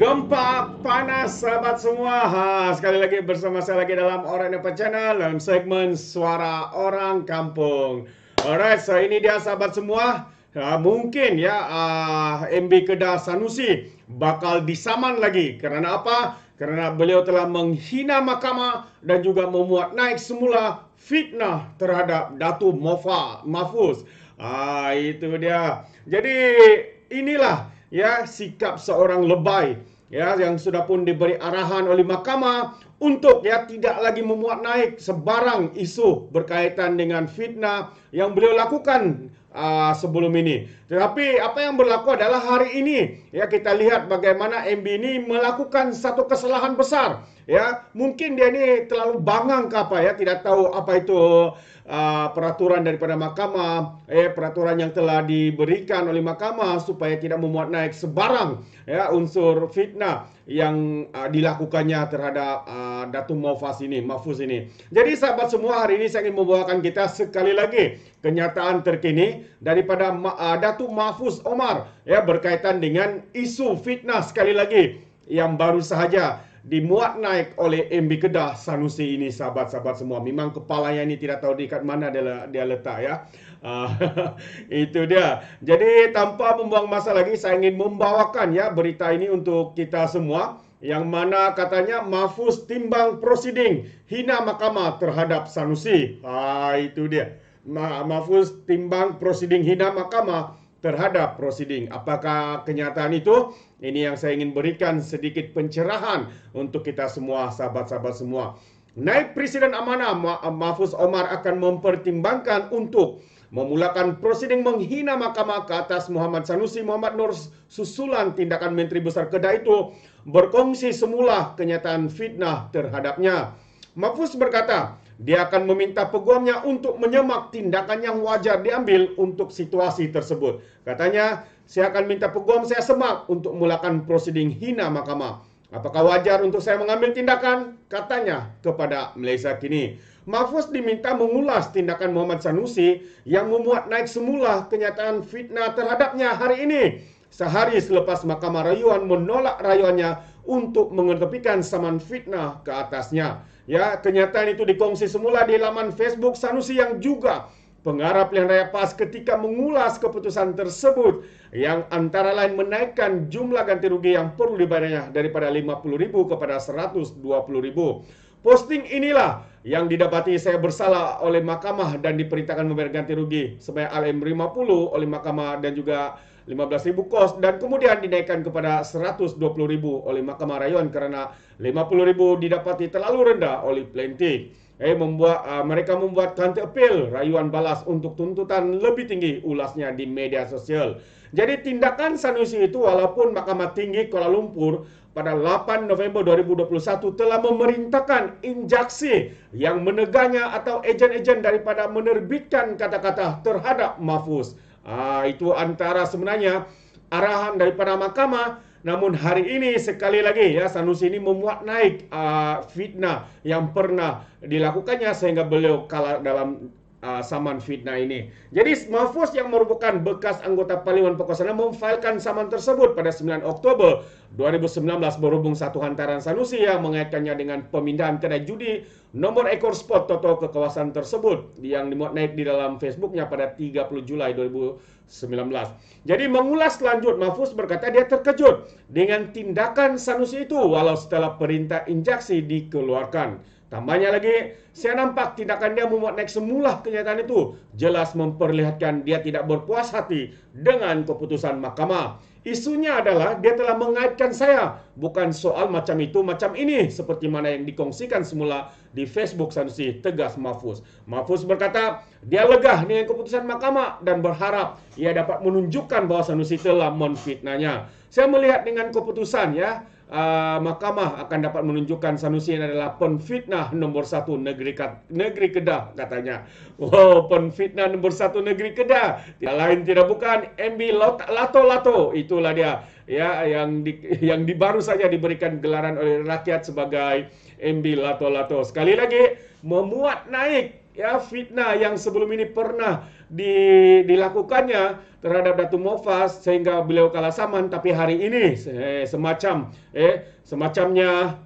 Gempa panas sahabat semua. Sekali lagi bersama saya lagi dalam Orang Dapat Channel dalam segmen Suara Orang Kampung. Alright, so ini dia sahabat semua. Mungkin ya MB Kedah Sanusi bakal disaman lagi. Kerana apa? Kerana beliau telah menghina mahkamah dan juga memuat naik semula fitnah terhadap Datuk Mahfuz. Itu dia. Jadi inilah ya sikap seorang lebay ya yang sudah pun diberi arahan oleh mahkamah untuk ya tidak lagi memuat naik sebarang isu berkaitan dengan fitnah yang beliau lakukan sebelum ini. Tetapi apa yang berlaku adalah hari ini ya kita lihat bagaimana MB ini melakukan satu kesalahan besar. Ya, mungkin dia ini terlalu bangang ke apa ya, tidak tahu apa itu peraturan daripada mahkamah, peraturan yang telah diberikan oleh mahkamah supaya tidak memuat naik sebarang ya unsur fitnah yang dilakukannya terhadap Datuk Mahfuz ini. Jadi sahabat semua, hari ini saya ingin membawakan kita sekali lagi kenyataan terkini daripada Datuk Mahfuz Omar ya berkaitan dengan isu fitnah sekali lagi yang baru sahaja dimuat naik oleh MB Kedah Sanusi ini sahabat-sahabat semua. Memang kepalanya ini tidak tahu di kat mana dia letak ya. Itu dia. Jadi tanpa membuang masa lagi saya ingin membawakan ya berita ini untuk kita semua. Yang mana katanya Mahfuz timbang prosiding hina mahkamah terhadap Sanusi. Itu dia. Mahfuz timbang prosiding hina mahkamah terhadap prosiding. Apakah kenyataan itu? Ini yang saya ingin berikan sedikit pencerahan untuk kita semua, sahabat-sahabat semua. Naib Presiden Amanah Mahfuz Omar akan mempertimbangkan untuk memulakan prosiding menghina mahkamah ke atas Muhammad Sanusi Muhammad Nur susulan tindakan Menteri Besar Kedah itu berkongsi semula kenyataan fitnah terhadapnya. Mahfuz berkata, dia akan meminta peguamnya untuk menyemak tindakan yang wajar diambil untuk situasi tersebut. Katanya, saya akan minta peguam saya semak untuk mulakan prosiding hina mahkamah. Apakah wajar untuk saya mengambil tindakan? Katanya kepada Malaysia Kini. Mahfuz diminta mengulas tindakan Muhammad Sanusi yang memuat naik semula kenyataan fitnah terhadapnya hari ini. Sehari selepas Mahkamah Rayuan menolak rayuannya untuk mengetepikan saman fitnah ke atasnya. Ya, kenyataan itu dikongsi semula di laman Facebook Sanusi yang juga pengarah pilihan raya PAS ketika mengulas keputusan tersebut yang antara lain menaikkan jumlah ganti rugi yang perlu dibayarnya daripada RM50,000 kepada RM120,000. Posting inilah yang didapati saya bersalah oleh mahkamah dan diperintahkan membayar ganti rugi sebanyak RM50 oleh mahkamah dan juga RM15,000 kos dan kemudian dinaikkan kepada RM120,000 oleh mahkamah rayuan kerana RM50,000 didapati terlalu rendah oleh plaintiff. Mereka membuat counter appeal rayuan balas untuk tuntutan lebih tinggi, ulasnya di media sosial. Jadi tindakan Sanusi itu walaupun Mahkamah Tinggi Kuala Lumpur pada 8 November 2021 telah memerintahkan injaksi yang menegahnya atau ejen-ejen daripada menerbitkan kata-kata terhadap Mahfuz. Itu antara sebenarnya arahan daripada mahkamah. Namun hari ini sekali lagi ya Sanusi ini memuat naik fitnah yang pernah dilakukannya sehingga beliau kalah dalam saman fitnah ini. Jadi Mahfuz yang merupakan bekas anggota Parlimen Pokok memfailkan saman tersebut pada 9 Oktober 2019 berhubung satu hantaran Sanusi yang mengaitkannya dengan pemindahan kedai judi nomor ekor spot Toto ke kawasan tersebut yang dimuat naik di dalam Facebooknya pada 30 Julai 2019. Jadi mengulas lanjut, Mahfuz berkata dia terkejut dengan tindakan Sanusi itu walau setelah perintah injaksi dikeluarkan. Tambahnya lagi, saya nampak tindakan dia memuat naik semula kenyataan itu jelas memperlihatkan dia tidak berpuas hati dengan keputusan mahkamah. Isunya adalah dia telah mengaitkan saya, bukan soal macam itu, macam ini, seperti mana yang dikongsikan semula di Facebook Sanusi, tegas Mahfuz. Mahfuz berkata, dia legah dengan keputusan mahkamah dan berharap ia dapat menunjukkan bahawa Sanusi telah menfitnahnya. Saya melihat dengan keputusan ya, mahkamah akan dapat menunjukkan Sanusi adalah penfitnah nombor 1 negeri Kedah katanya. Wow, penfitnah nombor 1 negeri Kedah. Tidak lain tidak bukan MB Lato-Lato. Itulah dia ya yang baru saja diberikan gelaran oleh rakyat sebagai MB Lato-Lato. Sekali lagi memuat naik ya fitnah yang sebelum ini pernah dilakukannya terhadap Datuk Mofas sehingga beliau kalah saman, tapi hari ini semacamnya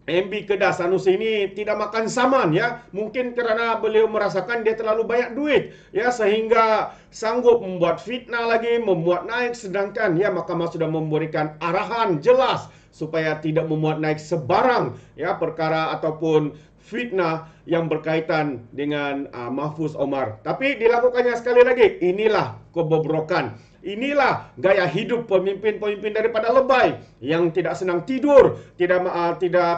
MB Kedah Sanusi ini tidak makan saman ya. Mungkin kerana beliau merasakan dia terlalu banyak duit ya sehingga sanggup membuat fitnah lagi, membuat naik, sedangkan ya Mahkamah sudah memberikan arahan jelas supaya tidak memuat naik sebarang ya perkara ataupun fitnah yang berkaitan dengan Mahfuz Omar. Tapi dilakukannya sekali lagi, inilah kebobrokan. Inilah gaya hidup pemimpin-pemimpin daripada lebay yang tidak senang tidur, tidak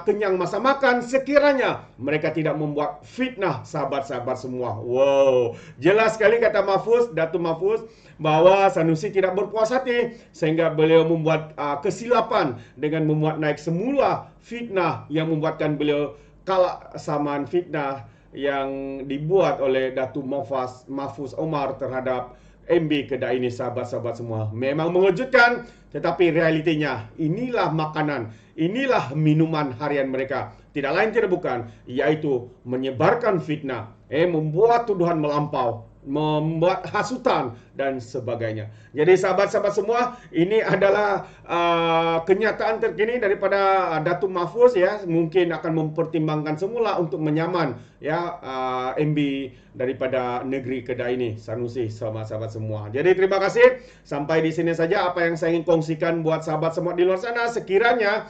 kenyang masa makan sekiranya mereka tidak membuat fitnah sahabat-sahabat semua. Wow, jelas sekali kata Datuk Mahfuz bahwa Sanusi tidak berpuas hati sehingga beliau membuat kesilapan dengan memuat naik semula fitnah yang membuatkan beliau kalah saman fitnah yang dibuat oleh Datuk Mahfuz Omar terhadap MB Kedah ini, sahabat-sahabat semua. Memang mengejutkan, tetapi realitinya inilah makanan, inilah minuman harian mereka. Tidak lain tidak bukan, yaitu menyebarkan fitnah, membuat tuduhan melampau, membuat hasutan dan sebagainya. Jadi sahabat-sahabat semua, ini adalah kenyataan terkini daripada Datuk Mahfuz ya. Mungkin akan mempertimbangkan semula untuk menyaman ya MB daripada negeri Kedah ini, Sanusi, sahabat-sahabat semua. Jadi terima kasih. Sampai di sini saja apa yang saya ingin kongsikan buat sahabat semua di luar sana. Sekiranya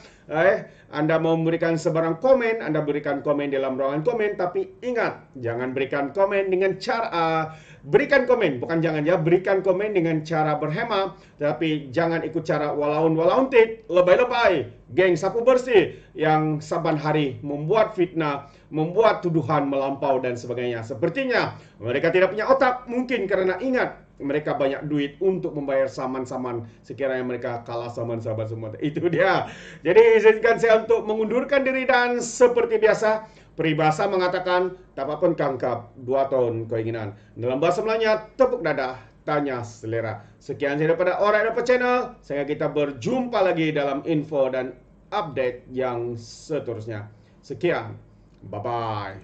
Anda mau memberikan sebarang komen, Anda berikan komen dalam ruangan komen. Tapi ingat, jangan berikan komen dengan cara berikan komen, bukan jangan ya, berikan komen dengan cara berhema, tapi jangan ikut cara walaun-walauntit, lebay-lebay, geng sapu bersih yang saban hari membuat fitnah, membuat tuduhan melampau dan sebagainya. Sepertinya mereka tidak punya otak, mungkin karena ingat mereka banyak duit untuk membayar saman-saman sekiranya mereka kalah saman, sahabat semua. Itu dia. Jadi izinkan saya untuk mengundurkan diri dan seperti biasa, peribahasa mengatakan tak apa pun kangkap 2 tahun keinginan. Dalam bahasa Melayunya, tepuk dada, tanya selera. Sekian saya daripada Orang Dapat Channel. Sehingga kita berjumpa lagi dalam info dan update yang seterusnya. Sekian. Bye-bye.